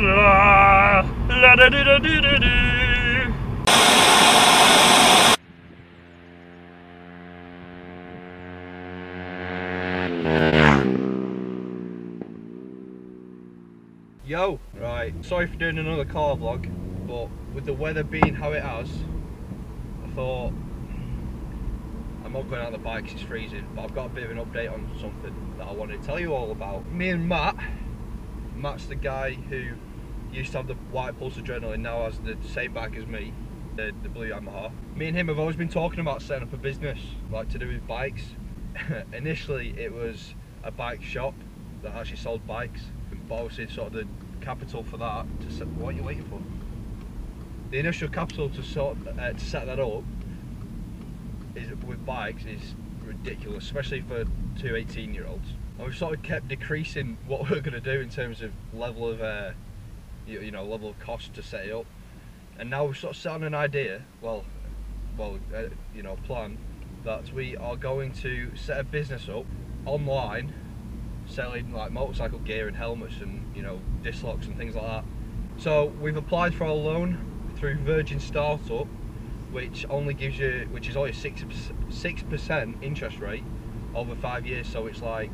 la la da da da da da. Yo, right, sorry for doing another car vlog, but with the weather being how it has, I thought I'm not going out on the bike because it's freezing, but I've got a bit of an update on something that I wanted to tell you all about. Me and Matt's the guy who used to have the white Pulse Adrenaline, now has the same bike as me, the blue Yamaha. Me and him have always been talking about setting up a business, like to do with bikes. Initially it was a bike shop that actually sold bikes, but obviously sort of the capital for that, what are you waiting for? The initial capital to set that up with bikes is ridiculous, especially for two 18-year-olds. And we've sort of kept decreasing what we're going to do in terms of level of level of cost to set it up, and now we've sort of set on an idea, plan that we are going to set a business up online selling like motorcycle gear and helmets and disc locks and things like that. So we've applied for a loan through Virgin Startup, which only gives you, which is only a 6% interest rate over 5 years. So it's like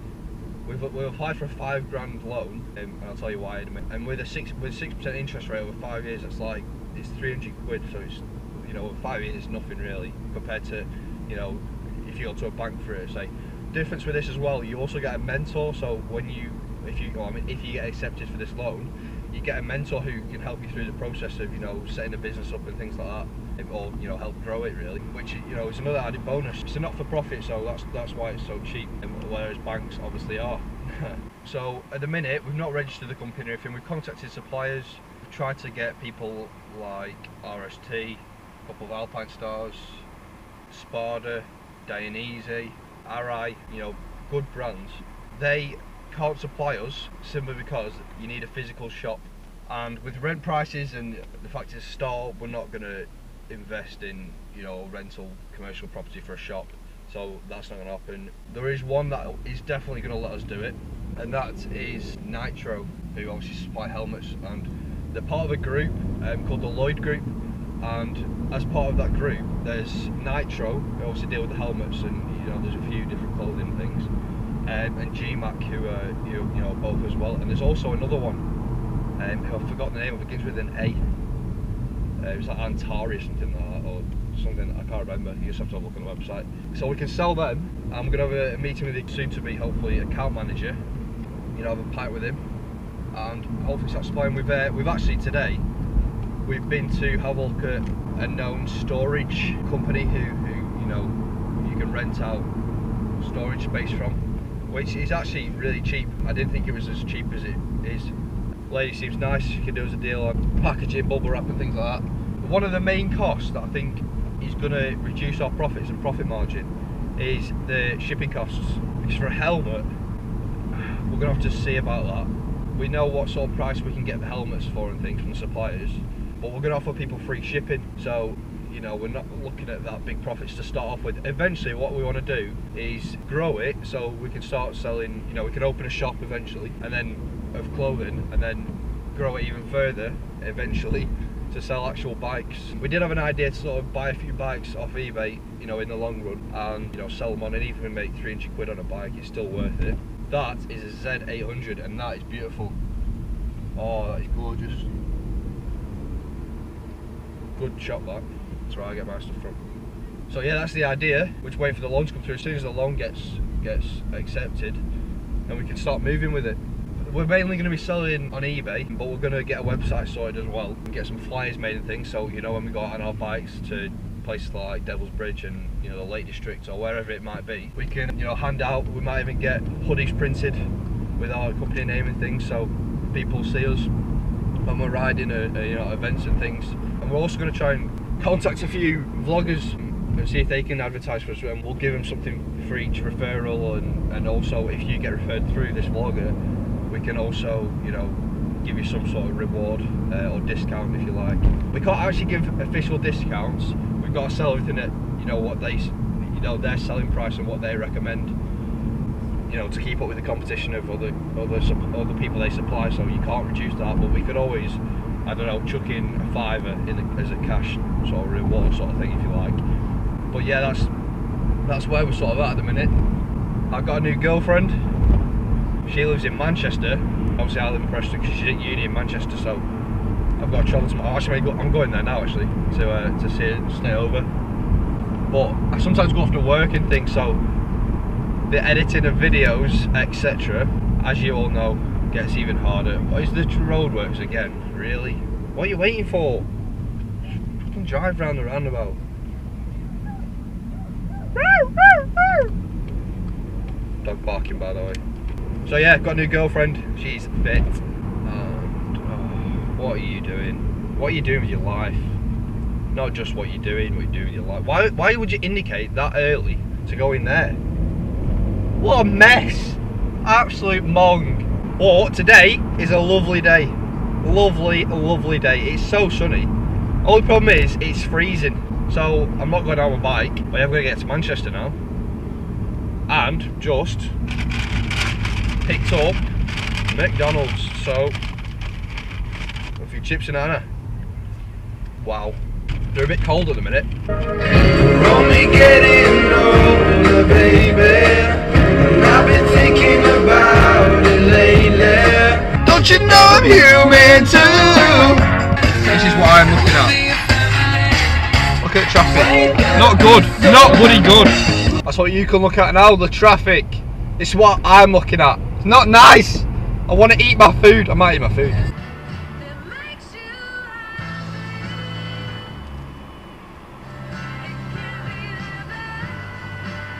we've applied for a £5,000 loan, and I'll tell you why in a minute. And with 6% interest rate over 5 years, it's 300 quid. So it's over 5 years it's nothing really compared to if you go to a bank for it. Say difference with this as well, you also get a mentor. So if you get accepted for this loan, you get a mentor who can help you through the process of setting a business up and things like that, or help grow it really, which is another added bonus. It's a not-for-profit, so that's why it's so cheap, whereas banks obviously are. So at the minute we've not registered the company or anything. We've contacted suppliers, we've tried to get people like RST, a couple of Alpine Stars, Spada, Dainese, Arai, good brands. They can't supply us simply because you need a physical shop, and with rent prices and the fact it's a start, we're not going to invest in rental commercial property for a shop, so that's not going to happen. There is one that is definitely going to let us do it, and that is Nitro, who obviously supply helmets, and they're part of a group called the Lloyd Group, and as part of that group there's Nitro, who obviously deal with the helmets, and there's a few different clothing things, and GMAC, who are both as well, and there's also another one who I've forgotten the name of, begins with an A. It was like Antari or something like that, or something, I can't remember. You just have to look on the website. So we can sell them. I'm going to have a meeting with the soon-to-be, hopefully, account manager. Have a pint with him, and hopefully start supplying. We've actually today we've been to have a look at a known storage company who you can rent out storage space from, which is actually really cheap. I didn't think it was as cheap as it is. Lady seems nice, she can do us a deal on packaging, bubble wrap and things like that. But one of the main costs that I think is going to reduce our profits and profit margin is the shipping costs, because for a helmet we're going to have to see about that. We know what sort of price we can get the helmets for and things from the suppliers, but we're going to offer people free shipping, so we're not looking at that big profits to start off with. Eventually what we want to do is grow it so we can start selling, we can open a shop eventually, and then of clothing, and then grow it even further eventually to sell actual bikes. We did have an idea to sort of buy a few bikes off eBay, in the long run, and sell them on, and even make 300 quid on a bike. It's still worth it. That is a Z800, and that is beautiful. Oh, that is gorgeous. Good shop that. That's where I get my stuff from. So yeah, that's the idea. We're just waiting for the loan to come through. As soon as the loan gets accepted, then we can start moving with it. We're mainly going to be selling on eBay, but we're going to get a website sorted as well and get some flyers made and things, so when we go out on our bikes to places like Devil's Bridge and the Lake District or wherever it might be, we can hand out. We might even get hoodies printed with our company name and things, so people see us when we're riding events and things. And we're also going to try and contact a few vloggers and see if they can advertise for us, and we'll give them something for each referral, and also if you get referred through this vlogger, we can also give you some sort of reward or discount if you like. We can't actually give official discounts. We've got to sell everything at what they their selling price and what they recommend. you know, to keep up with the competition of other people they supply, so you can't reduce that. But we could always, I don't know, chuck in a £5 as a cash sort of reward sort of thing, if you like. But yeah, that's where we're sort of at the minute. I've got a new girlfriend. She lives in Manchester. Obviously I live in Preston because she's at uni in Manchester, so I've got to travel to I'm going there now actually to see her, stay over. But I sometimes go off to work and things, so the editing of videos, etc., as you all know, gets even harder. What is the roadworks again? Really? What are you waiting for? You can drive round the roundabout. Dog barking, by the way. So yeah, got a new girlfriend. She's fit. And what are you doing? What are you doing with your life? Not just what you're doing, what you're doing with your life. Why would you indicate that early to go in there? What a mess! Absolute mong. But today is a lovely day. Lovely, lovely day. It's so sunny. Only problem is it's freezing. So I'm not going out on my bike, but I'm going to get to Manchester now. And just picked up McDonald's. So a few chips and Anna. Wow. They're a bit cold at the minute. We're only getting older, baby. And I've been thinking about it lately. Don't you know I'm human too? This is what I'm looking at. Look at traffic. Not good. Not bloody good. That's what you can look at now, the traffic. It's what I'm looking at. It's not nice. I want to eat my food. I might eat my food.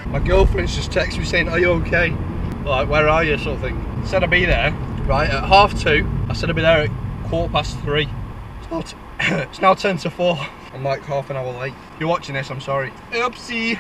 My girlfriend's just texted me saying, are you okay? Like, where are you, sort of thing. Said I'd be there, right, at 2:30. I said I'd be there at 3:15. It's now 10 to 4. I'm like half an hour late. If you're watching this, I'm sorry. Oopsie.